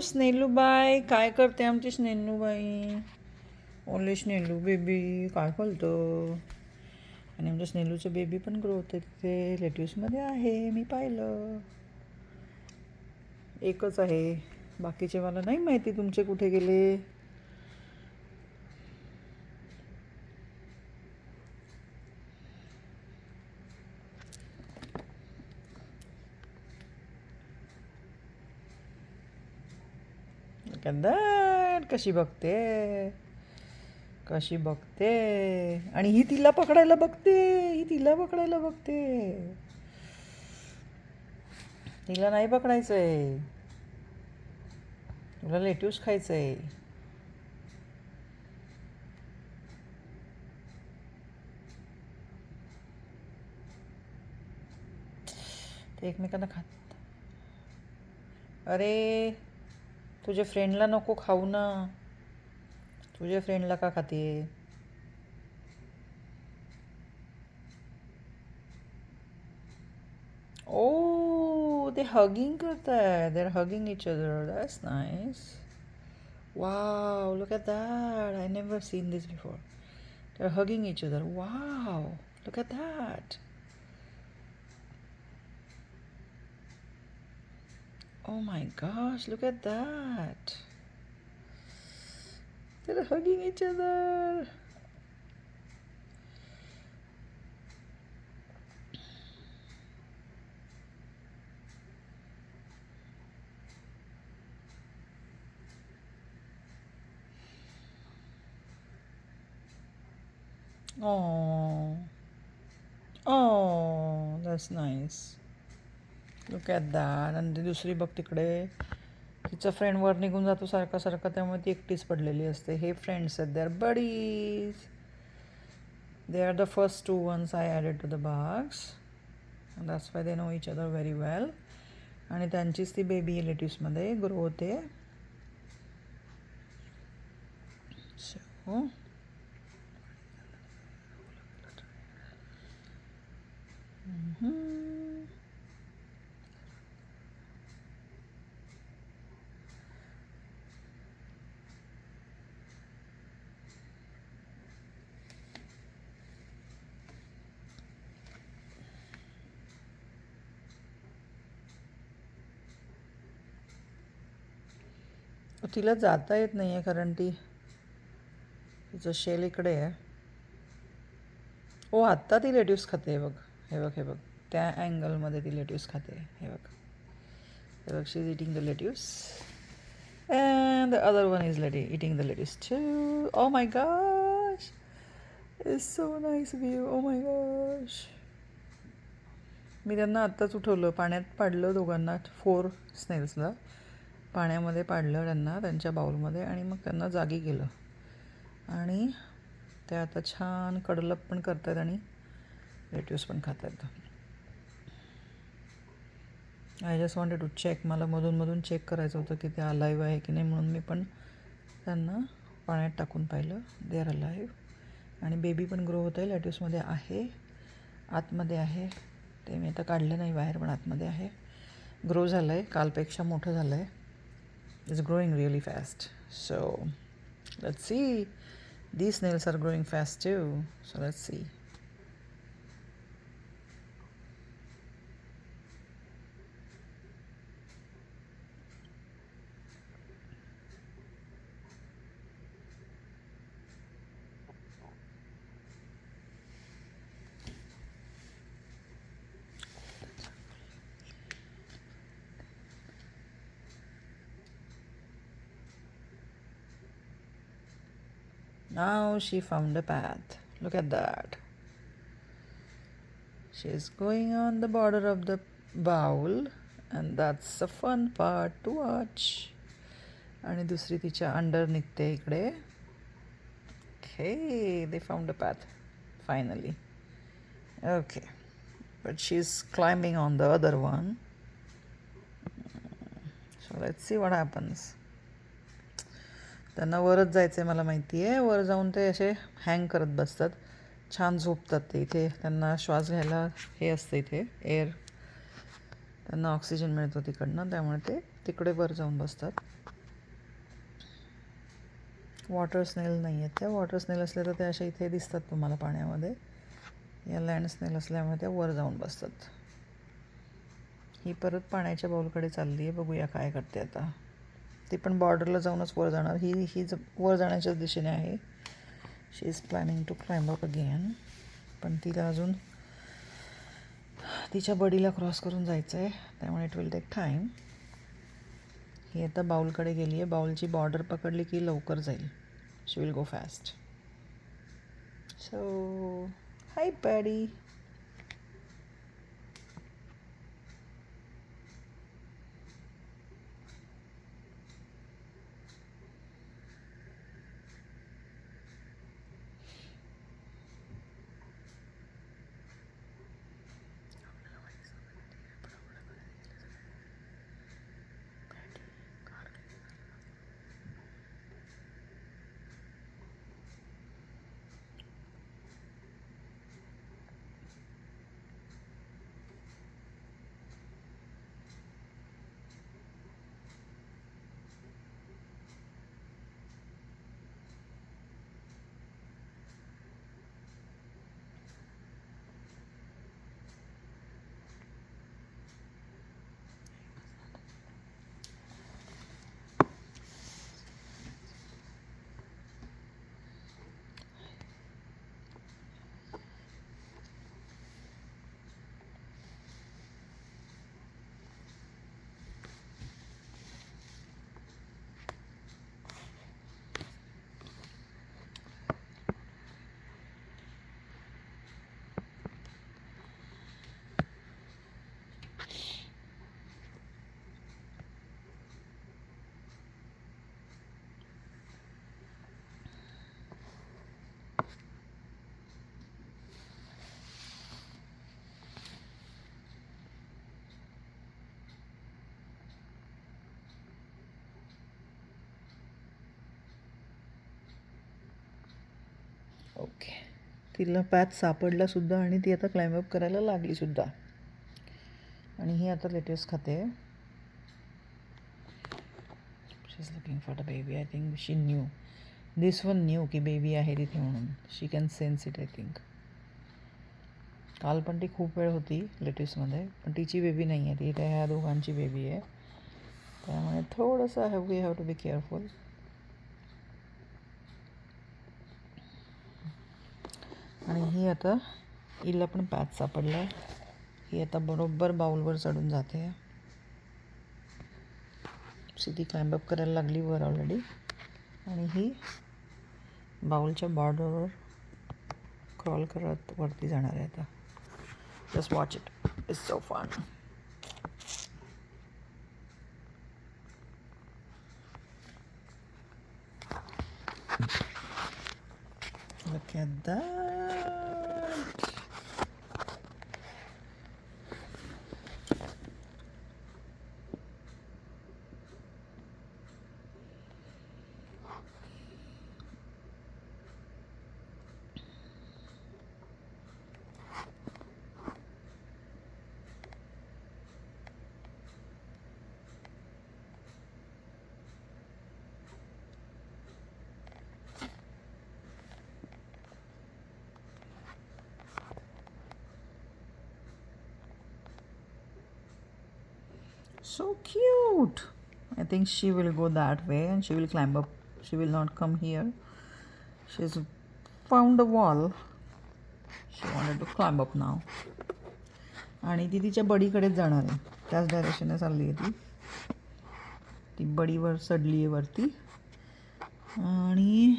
स्नेलूबाई, काय करते आमची स्नेलूबाई? ओले स्नेलू बेबी काय करतं? आणि आमच्या स्नेलूचं बेबी पण ग्रो होते तिथे लेट्यूसमध्ये आहे, मी पाहिलं. एकच आहे, बाकीचे मला नाही माहिती तुमचे कुठे गेले. कशी बघते, कशी बघते. आणि ही तिला पकडायला बघते, ही तिला पकडायला बघते. तिला नाही पकडायचंय, तुला लेट्यूस खायचंय. ते एकमेकांना खात. अरे तुझ्या फ्रेंडला नको खाऊ ना, तुझ्या फ्रेंडला का खाते? ओ ते हगिंग करताय, they are hugging each other. That's nice. Wow, look at that. I never seen this before. They are hugging each other. Wow, look at that. Oh my gosh, look at that. They're hugging each other. Oh. Oh, that's nice. Look at that. आणि दुसरी बघ तिकडे, तिचा friend वर निघून जातो सारखा सारखा, त्यामुळे ती एकटीच पडलेली असते. हे फ्रेंड्स आहेत, they are buddies. They are the first 2 ones I added to the bags. That's why they know each other very well. आणि त्यांचीच ती बेबी लेट्यूसमध्ये ग्रो होते. सो तिला जाता येत नाही आहे, कारण तिचं शेल इकडे आहे. ओ आत्ता ती लेट्यूस खाते. हे बघ, हे बघ, हे बघ, त्या अँगलमध्ये ती लेट्यूस खाते. हे बघ, हे बघ, she is eating the lettuce. And the other one is eating the lettuce too. Oh my gosh. It's so nice view. Oh my gosh. मी त्यांना आत्ताच उठवलं, पाण्यात पाडलं दोघांना, 4 स्नेल्सला पाण्यामध्ये पाडलं त्यांना त्यांच्या बाउलमध्ये, आणि मग त्यांना जागी केलं. आणि ते आता छान कडलप पण करत आहेत आणि लेट्यूस पण खात आहेत. I just wanted to check, मला मधून चेक करायचं होतं की ते अलाईव्ह आहे की नाही, म्हणून मी पण त्यांना पाण्यात टाकून पाहिलं. They are alive. आणि बेबी पण ग्रो होत आहे, लेट्यूसमध्ये आहे, आतमध्ये आहे. ते मी आता काढलं नाही बाहेर, पण आतमध्ये आहे. ग्रो झालं आहे, कालपेक्षा मोठं झालं आहे. It's growing really fast. So let's see. These snails are growing fast too. So let's see. Now she found a path. Look at that. She's going on the border of the bowl, and that's the fun part to watch. आणि दुसरी तिच्या under निघते इकडे. Okay, they found a path finally. Okay, but she's climbing on the other one. So let's see what happens. त्यांना वरच जायचं आहे, मला माहिती आहे. वर जाऊन ते असे हँग करत बसतात, छान झोपतात ते. इथे त्यांना श्वास घ्यायला हे असतं, इथे एअर, त्यांना ऑक्सिजन मिळतो तिकडनं, त्यामुळे ते तिकडे वर जाऊन बसतात. वॉटर स्नेल नाही आहेत त्या. वॉटर स्नेल असल्या तर त्या अशा इथे दिसतात तुम्हाला पाण्यामध्ये. या लँड स्नेल असल्यामुळे त्या वर जाऊन बसतात. ही परत पाण्याच्या बाऊलकडे चालली आहे. बघूया काय करते आता. ती पण बॉर्डरला जाऊनच वर जाणार. ही वर जाण्याच्याच दिशेने आहे. She is planning to climb up again. पण तिला अजून तिच्या बडीला क्रॉस करून जायचं आहे, त्यामुळे इट विल टेक टाईम. ही आता बाऊलकडे गेली आहे. बाऊलची बॉर्डर पकडली की लवकर जाईल. She will go fast. So hi buddy. Okay, तिला पॅच सापडलासुद्धा आणि ती आता क्लाइंब अप करायला लागलीसुद्धा. आणि ही आता लेटेस्ट खाते. She is looking for the baby. I think she knew, this one knew की बेबी आहे तिथे म्हणून. She can sense it I think. काल पण ती खूप वेळ होती लेटेस्टमध्ये, पण तिची बेबी नाही आहे ती. त्या ह्या दोघांची बेबी आहे, त्यामुळे थोडंसं we have to be careful. आणि ही आता हिला पण पॅच सापडला आहे. ही आता बरोबर बाऊलवर चढून जाते. ती क्लाइंब अप करायला लागली वर ऑलरेडी. आणि ही बाऊलच्या बॉर्डरवर क्रॉल करत वरती जाणार आहे आता. Just watch it, it's so fun. Look at that. So cute. I think she will go that way and she will climb up. She will not come here. She's found a wall. She wanted to climb up now. आणि ती तिच्या बडीकडेच जाणार आहे. त्याच डायरेक्शनने चालली आहे ती. ती बडीवर चढली आहे वरती. आणि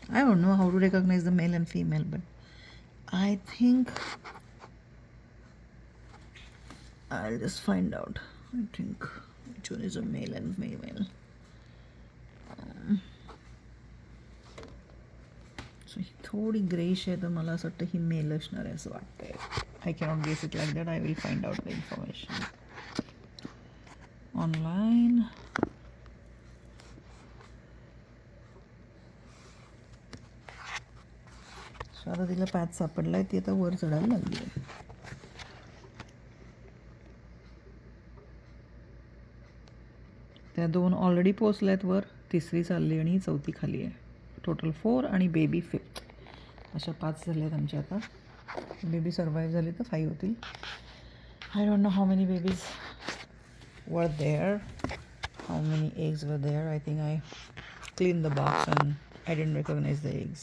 I don't know how to recognize the male and female, but I think I'll just find out. I think which one is a male and female. So ही थोडी ग्रेश आहे, तर मला असं वाटतं ही मेल असणार आहे असं वाटतंय. I cannot guess it like that. I will find out the information online. So आता तिला पॅच सापडला आहे. ती आता वर चढायला लागली आहे. त्या दोन ऑलरेडी पोचल्यात वर. तिसरी चालली आणि ही चौथी खाली आहे. टोटल 4 आणि बेबी 5th. अशा 5 झाल्या आहेत आमच्या आता. बेबी सर्वाईव्ह झाले तर 5 होतील. I don't know how many babies were there, how many eggs were there. I think I clean the box and I didn't recognize the eggs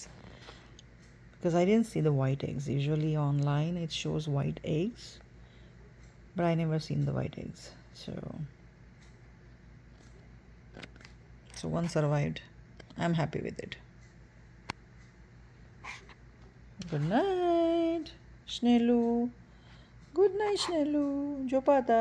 because I didn't see the white eggs. Usually online it shows white eggs, but I never seen the white eggs. So one survived. I'm happy with it. Good night, Shnelu. Good night, Shnelu. Jopata.